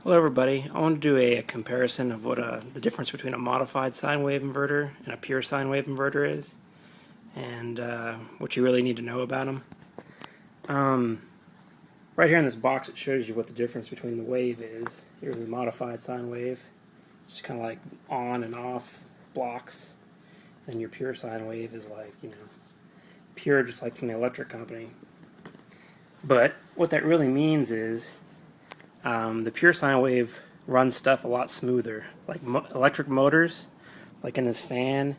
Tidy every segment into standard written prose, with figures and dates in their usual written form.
Hello everybody, I want to do a comparison of what the difference between a modified sine wave inverter and a pure sine wave inverter is, and what you really need to know about them. Right here in this box it shows you what the difference between the wave is. Here's a modified sine wave, just kind of like on and off blocks, and your pure sine wave is like, pure, just like from the electric company. But what that really means is the pure sine wave runs stuff a lot smoother, like electric motors, like in this fan,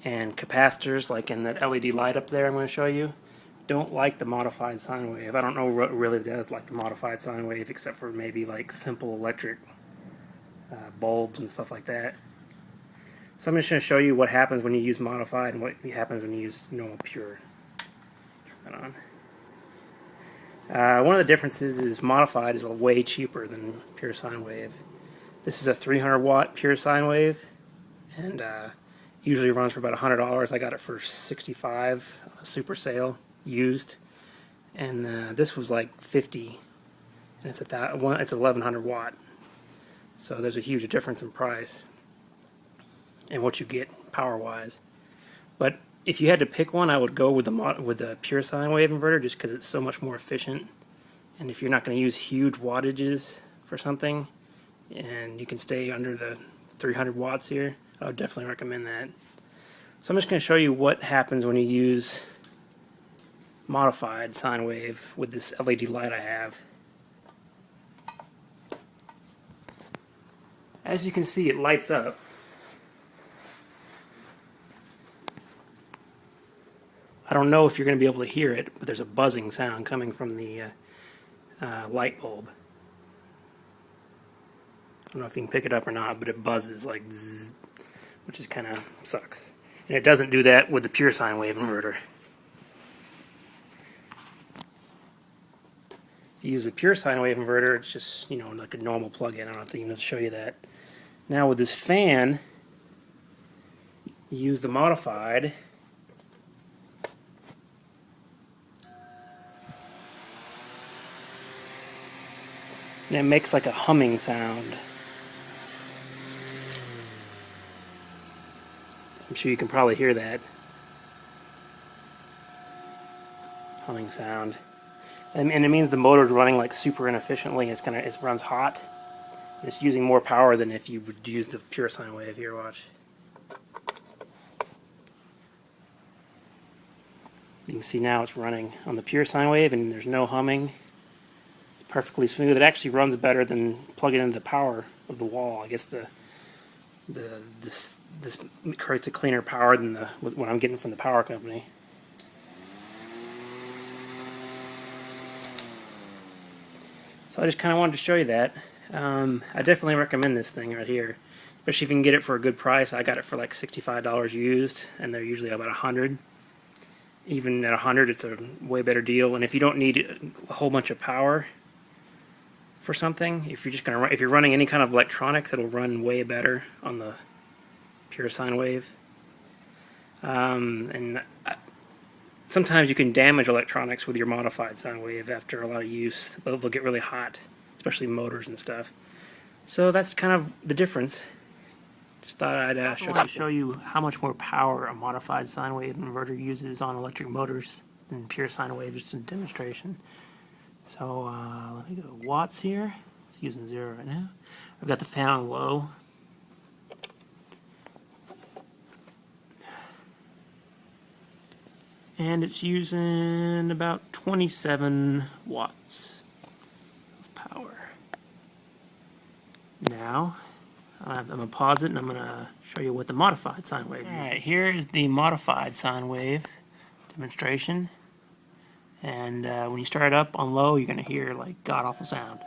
and capacitors, like in that LED light up there I'm going to show you, don't like the modified sine wave. I don't know what really does like the modified sine wave, except for maybe like simple electric bulbs and stuff like that. So I'm just going to show you what happens when you use modified and what happens when you use normal pure. Turn that on. One of the differences is modified is way cheaper than pure sine wave. This is a 300 watt pure sine wave, and usually runs for about $100. I got it for $65, a super sale, used, and this was like $50, and it's it's 1100 watt. So there's a huge difference in price and what you get power wise. But if you had to pick one, I would go with the pure sine wave inverter, just because it's so much more efficient. And if you're not going to use huge wattages for something, and you can stay under the 300 watts here, I would definitely recommend that. So I'm just going to show you what happens when you use modified sine wave with this LED light I have. As you can see, it lights up. I don't know if you're going to be able to hear it, but there's a buzzing sound coming from the light bulb. I don't know if you can pick it up or not, but it buzzes like zzz, which is kind of sucks. And it doesn't do that with the pure sine wave inverter. If you use a pure sine wave inverter, it's just, like a normal plug-in. I don't have to even show you that. Now with this fan, you use the modified. And it makes like a humming sound. I'm sure you can probably hear that humming sound. And it means the motor's running like super inefficiently. It runs hot. And it's using more power than if you would use the pure sine wave. Here, watch. You can see now it's running on the pure sine wave, and there's no humming. Perfectly smooth. It actually runs better than plugging into the power of the wall. I guess this creates a cleaner power than what I'm getting from the power company. So I just kind of wanted to show you that. I definitely recommend this thing right here, especially if you can get it for a good price. I got it for like $65 used, and they're usually about $100. Even at $100, it's a way better deal. And if you don't need a whole bunch of power for something, if you're running any kind of electronics, it'll run way better on the pure sine wave. Sometimes you can damage electronics with your modified sine wave after a lot of use. They'll get really hot, especially motors and stuff. So that's kind of the difference. Just thought I'd show you how much more power a modified sine wave inverter uses on electric motors than pure sine wave, just in demonstration. So let me go watts here. It's using 0 right now. I've got the fan on low. And it's using about 27 watts of power. Now, I'm going to pause it and I'm going to show you what the modified sine wave is. Alright, here is the modified sine wave demonstration. And when you start it up on low, you're going to hear like god-awful sound.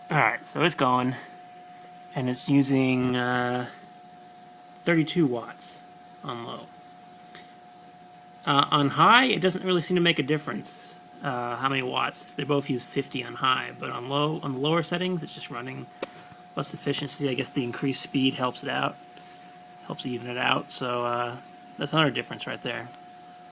Alright, so it's going. And it's using 32 watts on low. On high, it doesn't really seem to make a difference how many watts. They both use 50 on high, but on the lower settings, it's just running less efficiency. I guess the increased speed helps it out, helps even it out. So that's another difference right there.